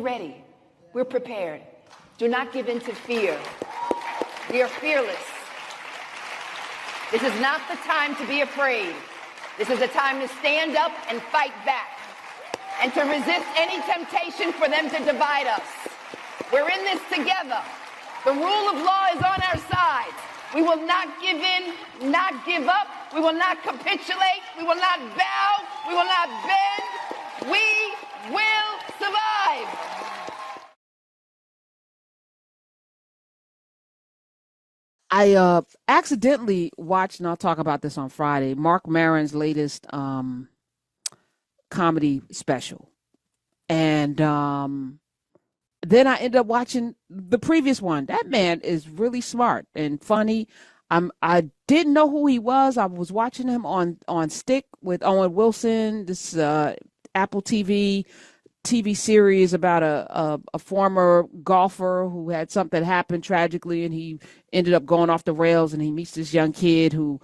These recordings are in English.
ready. We're prepared. Do not give in to fear. We are fearless. This is not the time to be afraid. This is a time to stand up and fight back and to resist any temptation for them to divide us. We're in this together. The rule of law is on our side. We will not give in, not give up. We will not capitulate. We will not bow. We will not bend. We will survive. I accidentally watched, and I'll talk about this on Friday, Mark Maron's latest comedy special. And then I ended up watching the previous one. That man is really smart and funny. I didn't know who he was. I was watching him on Stick with Owen Wilson, this Apple TV series about a former golfer who had something happen tragically, and he ended up going off the rails, and he meets this young kid who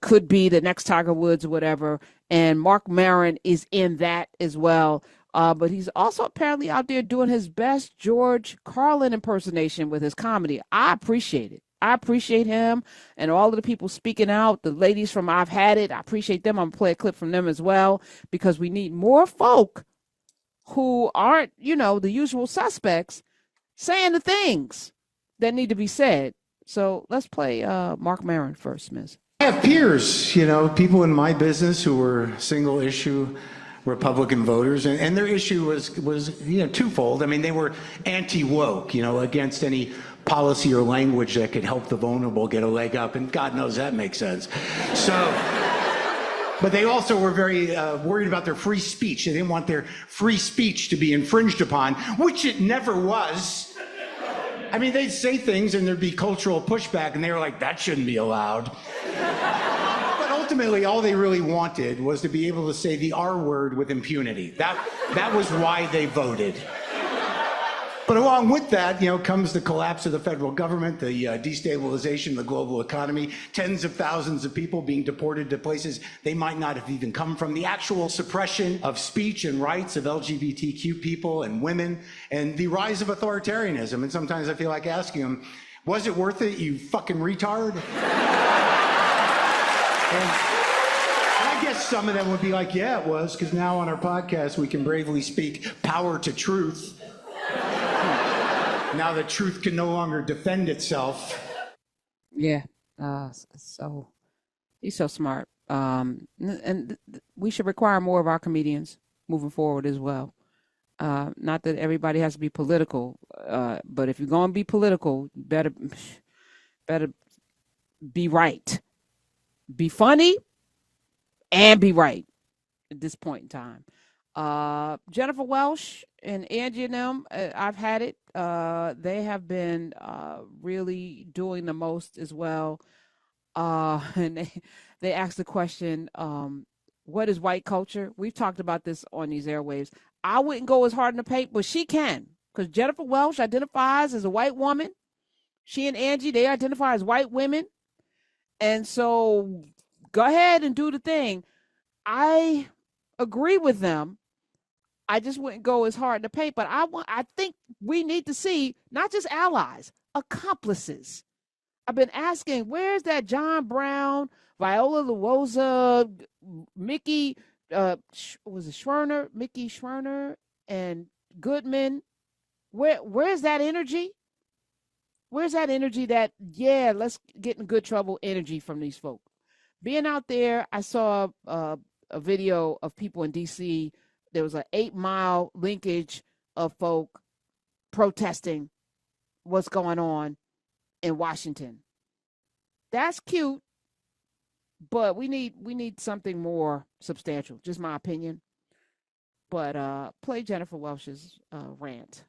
could be the next Tiger Woods or whatever. And Mark Maron is in that as well. But he's also apparently out there doing his best George Carlin impersonation with his comedy. I appreciate it. I appreciate him and all of the people speaking out. The ladies from I've Had It, I appreciate them. I'm going to play a clip from them as well, because we need more folk who aren't, the usual suspects saying the things that need to be said. So let's play Mark Maron first, Ms. I have peers, people in my business who were single issue Republican voters, and their issue was twofold. I mean, they were anti-woke, against any policy or language that could help the vulnerable get a leg up, and God knows that makes sense. So, but they also were very worried about their free speech. They didn't want their free speech to be infringed upon, which it never was. I mean, they'd say things and there'd be cultural pushback, and they were like, that shouldn't be allowed. But ultimately, all they really wanted was to be able to say the R word with impunity. That was why they voted. But along with that, comes the collapse of the federal government, the destabilization of the global economy, tens of thousands of people being deported to places they might not have even come from, the actual suppression of speech and rights of LGBTQ people and women, and the rise of authoritarianism. And sometimes I feel like asking them, was it worth it, you fucking retard? And I guess some of them would be like, yeah, it was, because now on our podcast we can bravely speak power to truth. Now that truth can no longer defend itself. Yeah. So he's so smart. And we should require more of our comedians moving forward as well. Not that everybody has to be political, but if you're going to be political, you better be right. Be funny and be right at this point in time. Jennifer Welsh and Angie and them, I've Had It. They have been really doing the most as well. And they asked the question, what is white culture? We've talked about this on these airwaves. I wouldn't go as hard in the paint, but she can, because Jennifer Welsh identifies as a white woman. She and Angie, they identify as white women. And so go ahead and do the thing. I agree with them. I just wouldn't go as hard in the paint, but I think we need to see not just allies, accomplices. I've been asking, where's that John Brown, Viola Luoza, Mickey, was it Schwerner, Mickey Schwerner, and Goodman? Where's that energy? Where's that energy that, yeah, let's get in good trouble energy from these folk? Being out there, I saw a video of people in D.C. There was an 8-mile linkage of folk protesting what's going on in Washington. That's cute, but we need something more substantial. Just my opinion. But play Jennifer Welsh's rant.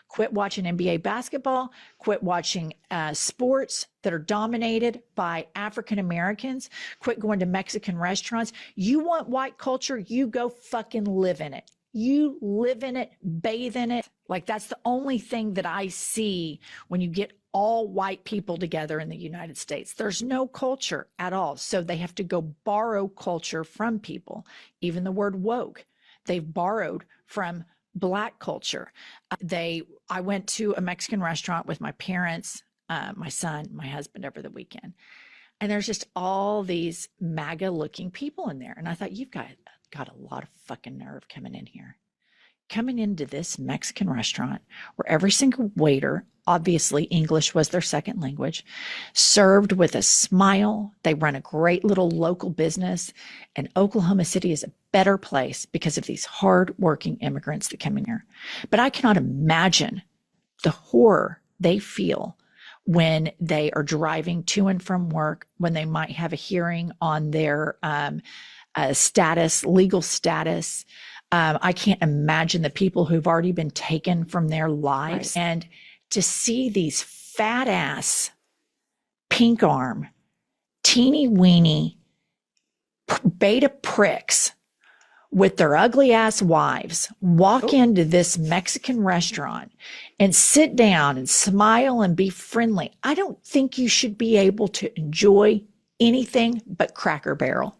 Quit watching NBA basketball. Quit watching sports that are dominated by African Americans. Quit going to Mexican restaurants. You want white culture? You go fucking live in it. You live in it, bathe in it. Like, that's the only thing that I see when you get all white people together in the United States. There's no culture at all. So they have to go borrow culture from people. Even the word woke, they've borrowed from Black culture. I went to a Mexican restaurant with my parents, my son, my husband over the weekend. And there's just all these MAGA looking people in there. And I thought, you've got a lot of fucking nerve coming in here. Coming into this Mexican restaurant where every single waiter, obviously English was their second language, served with a smile. They run a great little local business. And Oklahoma City is a better place because of these hardworking immigrants that come in here. But I cannot imagine the horror they feel when they are driving to and from work, when they might have a hearing on their legal status. I can't imagine the people who've already been taken from their lives. Right. And to see these fat ass, pink arm, teeny weeny beta pricks with their ugly ass wives walk into this Mexican restaurant and sit down and smile and be friendly. I don't think you should be able to enjoy anything but Cracker Barrel.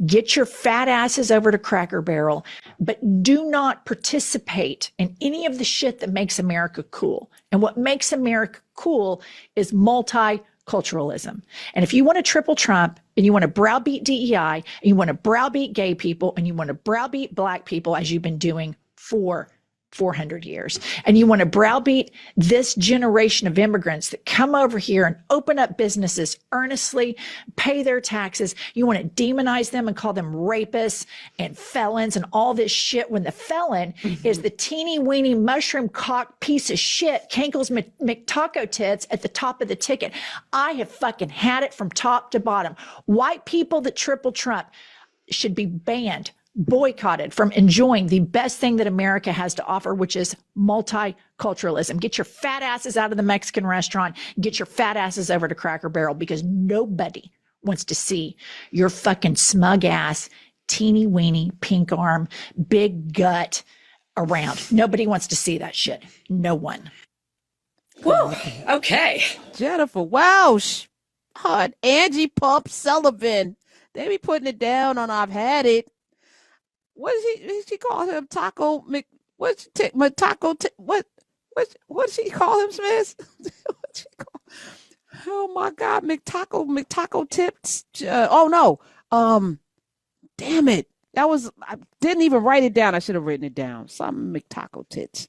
Get your fat asses over to Cracker Barrel, but do not participate in any of the shit that makes America cool. And what makes America cool is multiculturalism. And if you want to triple Trump and you want to browbeat DEI and you want to browbeat gay people and you want to browbeat black people, as you've been doing for 400 years, and you want to browbeat this generation of immigrants that come over here and open up businesses earnestly, pay their taxes, you want to demonize them and call them rapists and felons and all this shit, when the felon is the teeny weeny mushroom cock piece of shit, Kenkel's McTaco tits at the top of the ticket. I have fucking had it from top to bottom. White people that triple Trump should be banned, boycotted from enjoying the best thing that America has to offer, which is multiculturalism. Get your fat asses out of the Mexican restaurant. Get your fat asses over to Cracker Barrel, because nobody wants to see your fucking smug ass, teeny weeny, pink arm, big gut around. Nobody wants to see that shit. No one. Whoa. Okay. Jennifer Welsh. Oh, Angie Pump Sullivan. They be putting it down on I've Had It. What is she call him? Taco Mc? What she call him, Smith? What she call? Oh my God, McTaco tips. Oh no. Damn it. I didn't even write it down. I should have written it down. Some McTaco tits.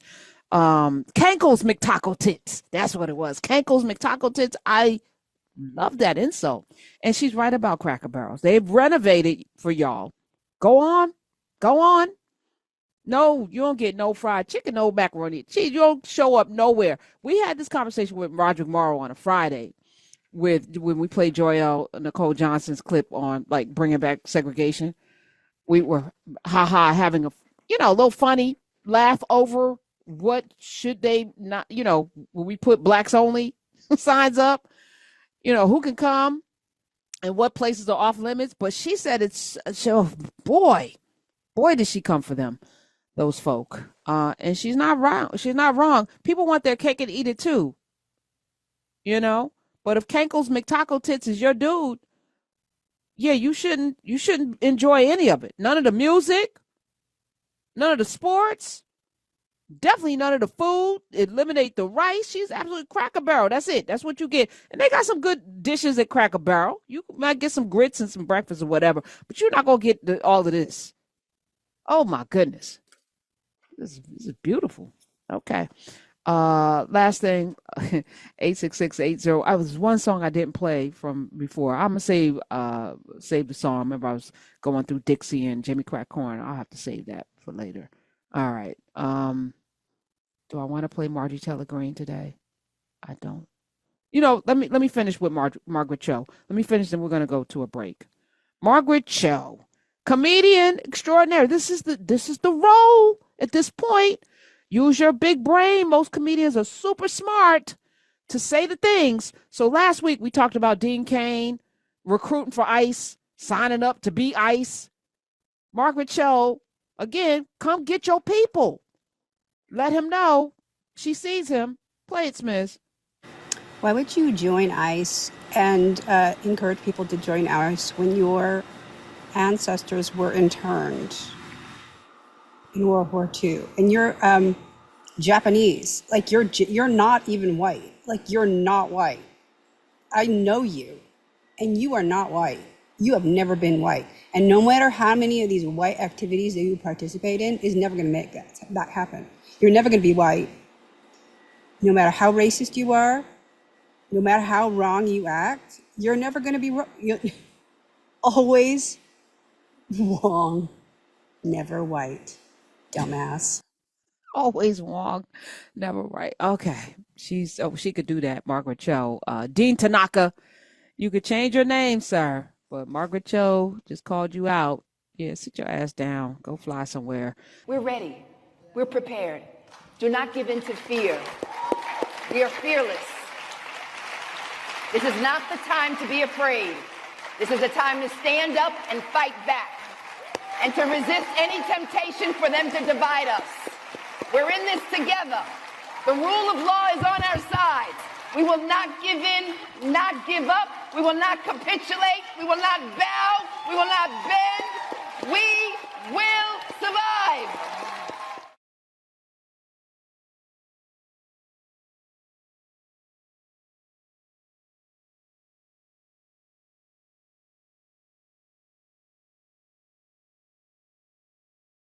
Kenkel's McTaco tits. That's what it was. Kenkel's McTaco tits. I love that insult. And she's right about Cracker Barrels. They've renovated for y'all. Go on. No, you don't get no fried chicken, no macaroni cheese. You don't show up nowhere. We had this conversation with Roderick Morrow on a Friday when we played Joelle Nicole Johnson's clip on like bringing back segregation. We were having a little funny laugh over what should they not, when we put blacks only signs up, who can come and what places are off limits. But she said boy, did she come for them, those folk. And she's not wrong. She's not wrong. People want their cake and eat it too. But if Kenkel's McTaco tits is your dude, yeah, you shouldn't enjoy any of it. None of the music, none of the sports, definitely none of the food. Eliminate the rice. She's absolutely Cracker Barrel. That's it. That's what you get. And they got some good dishes at Cracker Barrel. You might get some grits and some breakfast or whatever, but you're not going to get all of this. Oh my goodness. This is beautiful. Okay. Last thing, 86680. I was one song I didn't play from before. I'm gonna save the song. Remember I was going through Dixie and Jimmy Crack Corn. I'll have to save that for later. All right. Do I want to play Margie Taylor Greene today? I don't. Let me finish with Margaret Cho. Let me finish, and we're gonna go to a break. Margaret Cho. Comedian extraordinary. This is the role at this point. Use your big brain. Most comedians are super smart to say the things. So last week we talked about Dean Cain recruiting for ICE, signing up to be ICE. Margaret Cho, again, come get your people. Let him know she sees him. Play it, Smith. Why would you join ICE and encourage people to join ICE when your ancestors were interned in World War II, and you're Japanese. Like you're not even white. Like you're not white. I know you, and you are not white. You have never been white. And no matter how many of these white activities that you participate in is never going to make that happen. You're never going to be white. No matter how racist you are, no matter how wrong you act, you're never going to be you're always wrong, never white, dumbass. Always wrong, never right. Okay, she could do that. Margaret Cho, Dean Tanaka, you could change your name, sir, but Margaret Cho just called you out. Yeah, sit your ass down. Go fly somewhere. We're ready. We're prepared. Do not give in to fear. We are fearless. This is not the time to be afraid. This is a time to stand up and fight back and to resist any temptation for them to divide us. We're in this together. The rule of law is on our side. We will not give in, not give up. We will not capitulate. We will not bow. We will not bend. We will